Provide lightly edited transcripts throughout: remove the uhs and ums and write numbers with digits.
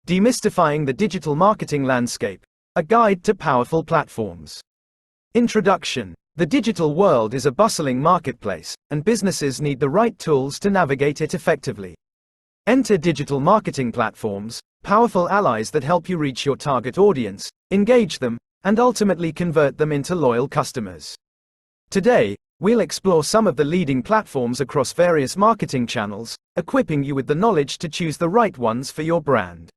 Demystifying the Digital Marketing Landscape, a guide to powerful platforms. Introduction. The digital world is a bustling marketplace, and businesses need the right tools to navigate it effectively. Enter digital marketing platforms, powerful allies that help you reach your target audience, engage them, and ultimately convert them into loyal customers. Today, we'll explore some of the leading platforms across various marketing channels, equipping you with the knowledge to choose the right ones for your brand.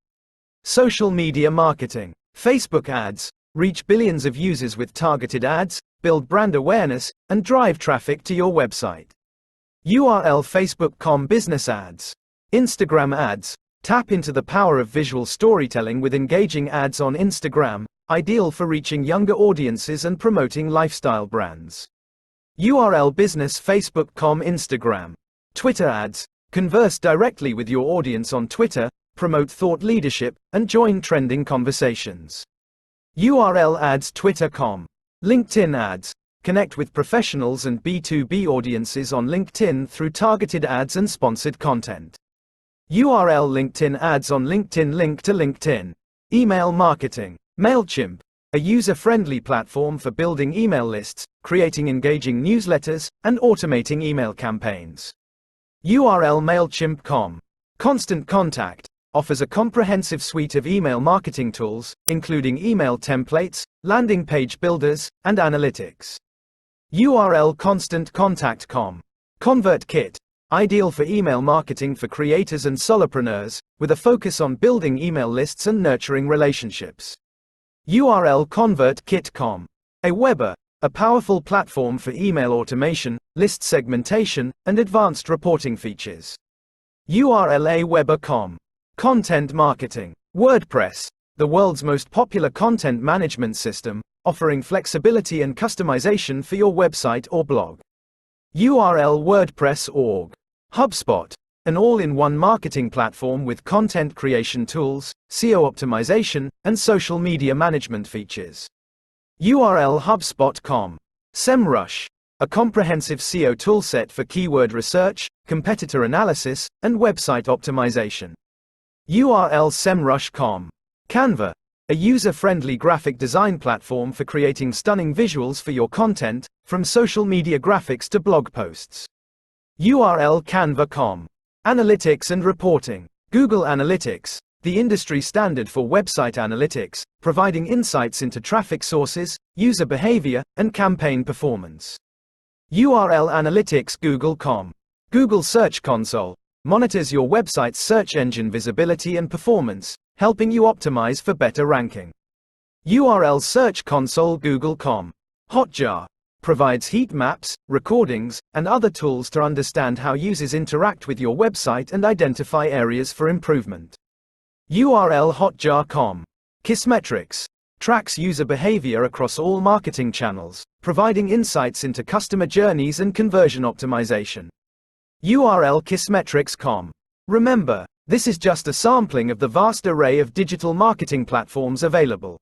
Social media marketing. Facebook ads. Reach billions of users with targeted ads, build brand awareness, and drive traffic to your website. URL Facebook.com business ads. Instagram ads. Tap into the power of visual storytelling with engaging ads on Instagram, ideal for reaching younger audiences and promoting lifestyle brands. URL business Facebook.com Instagram. Twitter ads. Converse directly with your audience on Twitter, promote thought leadership, and join trending conversations. URL ads Twitter.com. LinkedIn ads. Connect with professionals and B2B audiences on LinkedIn through targeted ads and sponsored content. URL LinkedIn ads on LinkedIn. Link to LinkedIn. Email marketing. MailChimp, a user-friendly platform for building email lists, creating engaging newsletters, and automating email campaigns. URL MailChimp.com. Constant Contact offers a comprehensive suite of email marketing tools, including email templates, landing page builders, and analytics. URL ConstantContact.com. ConvertKit, ideal for email marketing for creators and solopreneurs, with a focus on building email lists and nurturing relationships. URL ConvertKit.com. Aweber, a powerful platform for email automation, list segmentation, and advanced reporting features. URL Aweber.com. Content marketing. WordPress, the world's most popular content management system, offering flexibility and customization for your website or blog. URL WordPress.org. HubSpot, an all-in-one marketing platform with content creation tools, SEO optimization, and social media management features. URL HubSpot.com. SEMrush, a comprehensive SEO toolset for keyword research, competitor analysis, and website optimization. URL SEMrush.com. Canva, a user-friendly graphic design platform for creating stunning visuals for your content, from social media graphics to blog posts. URL Canva.com. Analytics and reporting. Google Analytics, the industry standard for website analytics, providing insights into traffic sources, user behavior, and campaign performance. URL Analytics Google.com. Google Search Console monitors your website's search engine visibility and performance, helping you optimize for better ranking. URL Search Console Google.com. Hotjar provides heat maps, recordings, and other tools to understand how users interact with your website and identify areas for improvement. URL Hotjar.com. Kissmetrics tracks user behavior across all marketing channels, providing insights into customer journeys and conversion optimization. URL Kissmetrics.com. Remember, this is just a sampling of the vast array of digital marketing platforms available.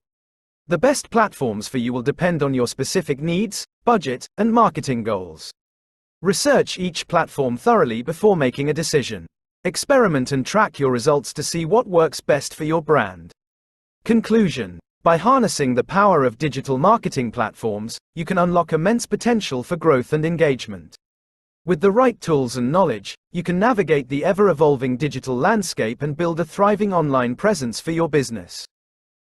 The best platforms for you will depend on your specific needs, budget, and marketing goals. Research each platform thoroughly before making a decision. Experiment and track your results to see what works best for your brand. Conclusion. By harnessing the power of digital marketing platforms, you can unlock immense potential for growth and engagement. With the right tools and knowledge, you can navigate the ever-evolving digital landscape and build a thriving online presence for your business.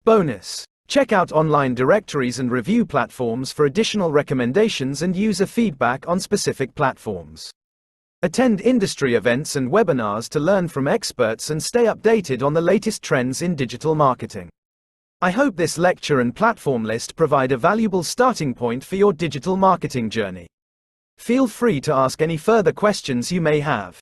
Bonus. Check out online directories and review platforms for additional recommendations and user feedback on specific platforms. Attend industry events and webinars to learn from experts and stay updated on the latest trends in digital marketing. I hope this lecture and platform list provide a valuable starting point for your digital marketing journey. Feel free to ask any further questions you may have.